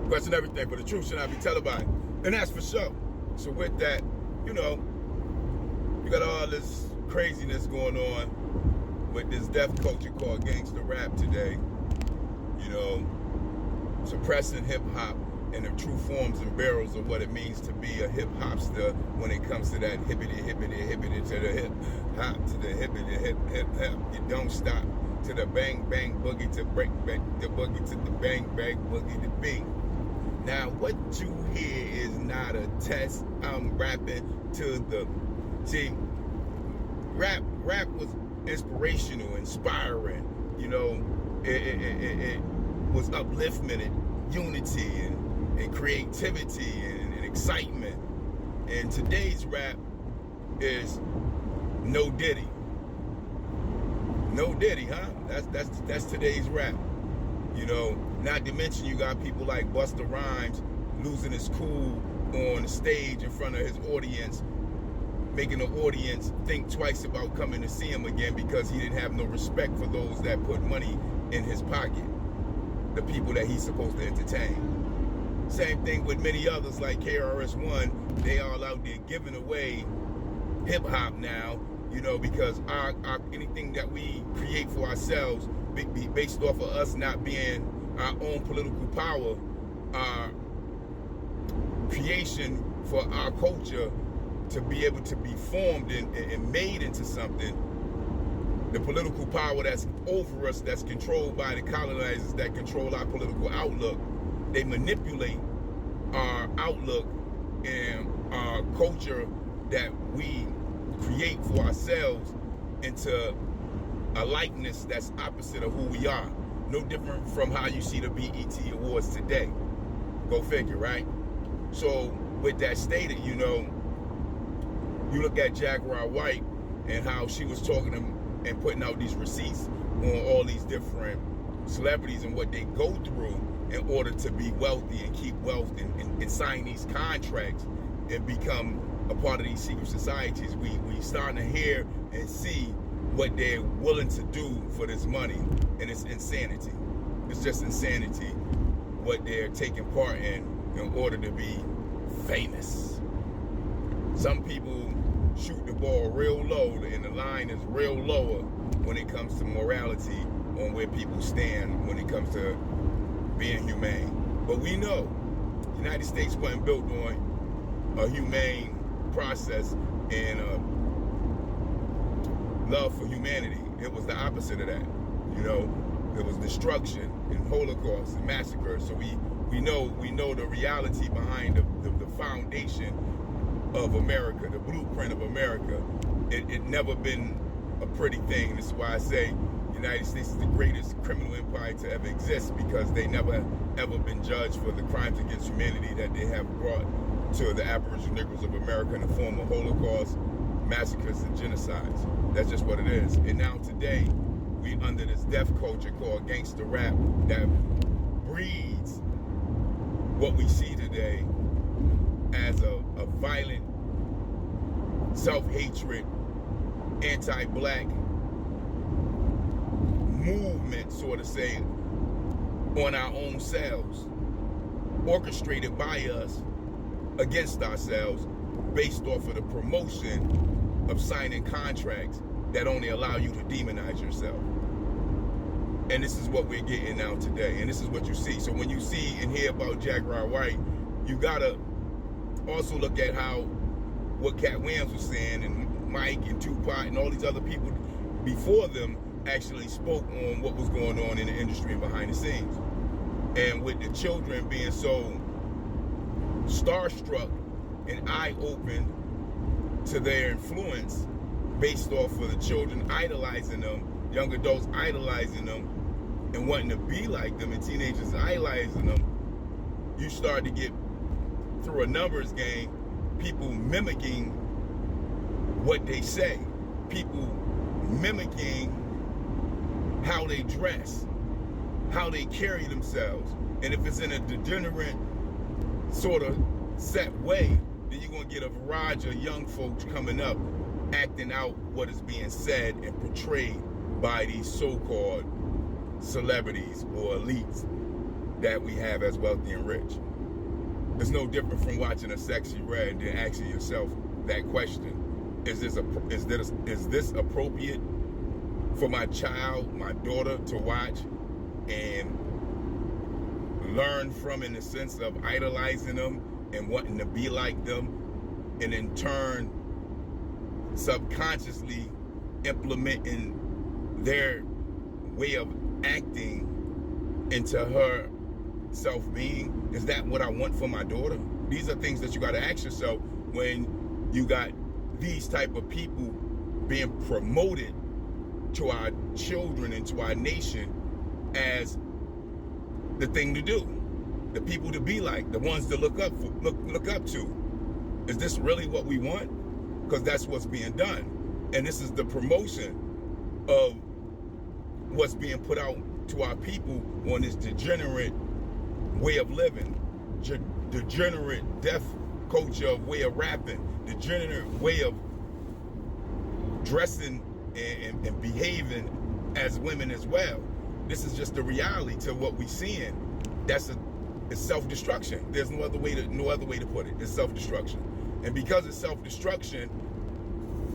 question everything, but the truth should not be televised. And that's for sure. So with that, you know, you got all this craziness going on with this death culture called gangster rap today. You know, suppressing hip hop and the true forms and barrels of what it means to be a hip hopster when it comes to that hippity to the hip hop, to the hippity hip hop. You don't stop to the bang bang boogie to break back the boogie to the bang bang boogie to beat. Now what you hear is not a test. I'm rapping to the rap was inspirational, inspiring. You know, it was upliftment, unity, and creativity and excitement. And today's rap is no Diddy. No Diddy, huh? That's today's rap. You know, not to mention you got people like Busta Rhymes losing his cool on the stage in front of his audience, making the audience think twice about coming to see him again because he didn't have no respect for those that put money in his pocket, the people that he's supposed to entertain. Same thing with many others like KRS-One. They all out there giving away hip hop now, you know, because our anything that we create for ourselves be based off of us not being our own political power, our creation for our culture to be able to be formed and made into something. The political power that's over us, that's controlled by the colonizers that control our political outlook, they manipulate our outlook and our culture that we create for ourselves into a likeness that's opposite of who we are. No different from how you see the BET Awards today. Go figure, right? So with that stated, you know, you look at Jaguar White and how she was talking and putting out these receipts on all these different celebrities and what they go through in order to be wealthy and keep wealth and sign these contracts and become a part of these secret societies. We starting to hear and see what they're willing to do for this money, and it's insanity. It's just insanity what they're taking part in order to be famous. Some people shoot the ball real low and the line is real lower when it comes to morality on where people stand when it comes to being humane. But we know the United States wasn't built on a humane process and love for humanity. It was the opposite of that. You know, it was destruction and Holocaust and massacre. So we know the reality behind the foundation of America, the blueprint of America. It never been a pretty thing. This is why I say the United States is the greatest criminal empire to ever exist, because they never ever been judged for the crimes against humanity that they have brought to the Aboriginal Negroes of America in the form of Holocaust, massacres, and genocides. That's just what it is. And now today, we under this death culture called gangster rap that breeds what we see today as a violent, self-hatred, anti-black movement, sort of say, on our own selves, orchestrated by us against ourselves, based off of the promotion of signing contracts that only allow you to demonize yourself. And this is what we're getting now today, and this is what you see. So when you see and hear about Jaguar White, you gotta also look at what Cat Williams was saying, and Mike and Tupac and all these other people before them actually spoke on what was going on in the industry and behind the scenes. And with the children being so starstruck and eye-open to their influence based off of the children idolizing them, young adults idolizing them and wanting to be like them, and teenagers idolizing them, you start to get, through a numbers game, people mimicking what they say, people mimicking how they dress, how they carry themselves. And if it's in a degenerate sort of set way, then you're going to get a barrage of young folks coming up acting out what is being said and portrayed by these so-called celebrities or elites. that we have as wealthy and rich. It's no different from watching a sexy red and then asking yourself that question: Is this appropriate for my child, my daughter, to watch and learn from, in the sense of idolizing them and wanting to be like them, and in turn subconsciously implementing their way of acting into her self-being? Is that what I want for my daughter? These are things that you got to ask yourself when you got these type of people being promoted to our children and to our nation as the thing to do, the people to be like, the ones to look up to. Is this really what we want? Because that's what's being done, and this is the promotion of what's being put out to our people on this degenerate way of living, degenerate deaf culture of way of rapping, degenerate way of dressing and behaving as women as well. This is just the reality to what we're seeing. It's self-destruction. There's no other way to put it. It's self-destruction. And because it's self-destruction,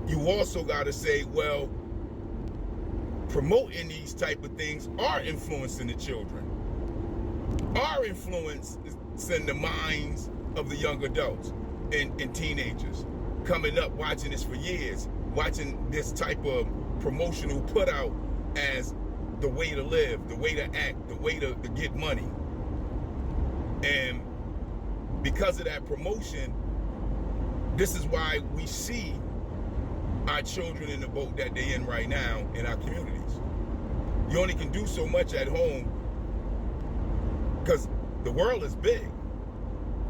you also got to say, well, promoting these type of things are influencing the children, are influencing the minds of the young adults and teenagers coming up watching this for years, watching this type of promotional put out as the way to live, the way to act, the way to get money. And because of that promotion, this is why we see our children in the boat that they're in right now in our communities. You only can do so much at home because the world is big.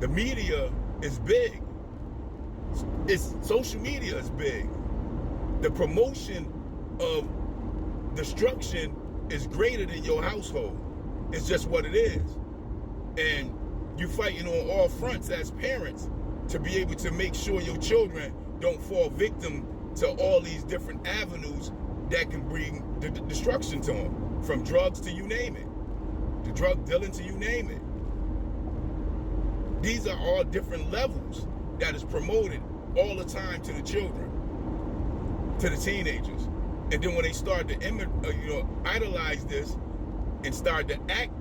The media is big. Social media is big. The promotion of destruction is greater than your household. It's just what it is. And you're fighting on all fronts as parents to be able to make sure your children don't fall victim to all these different avenues that can bring the destruction to them, from drugs to you name it, to drug dealing to you name it. These are all different levels that is promoted all the time to the children, to the teenagers. And then when they start to idolize this and start to act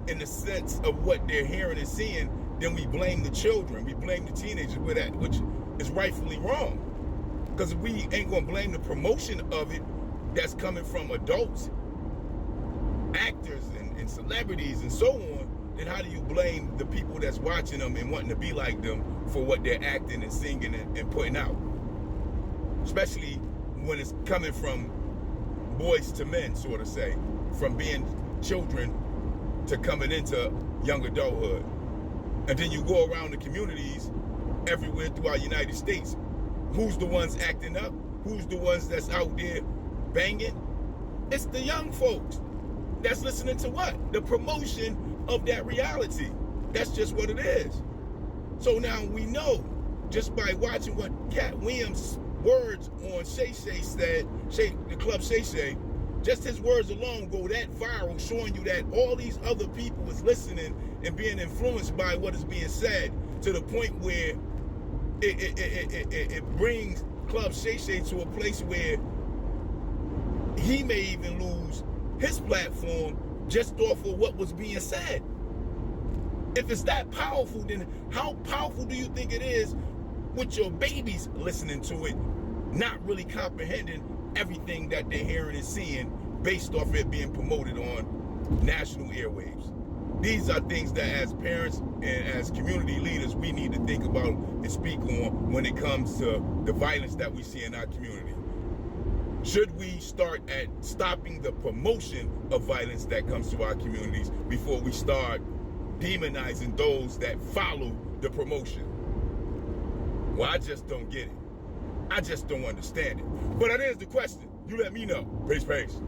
in the sense of what they're hearing and seeing, then we blame the children, we blame the teenagers with that, which is rightfully wrong. Because we ain't gonna blame the promotion of it that's coming from adults, actors and celebrities and so on, then how do you blame the people that's watching them and wanting to be like them for what they're acting and singing and putting out? Especially when it's coming from boys to men, sort of say, from being children to coming into young adulthood. And then you go around the communities everywhere throughout the United States. Who's the ones acting up? Who's the ones that's out there banging? It's the young folks that's listening to what? The promotion of that reality. That's just what it is. So now we know, just by watching what Cat Williams' words on Shay Shay said, the club Shay Shay, just his words alone go that viral, showing you that all these other people is listening and being influenced by what is being said, to the point where it brings Club Shay Shay to a place where he may even lose his platform just off of what was being said. If it's that powerful, then how powerful do you think it is with your babies listening to it, not really comprehending everything that they're hearing and seeing based off it being promoted on national airwaves? These are things that as parents and as community leaders, we need to think about and speak on when it comes to the violence that we see in our community. Should we start at stopping the promotion of violence that comes to our communities before we start demonizing those that follow the promotion? Well, I just don't get it. I just don't understand it. But that is the question. You let me know. Peace, peace.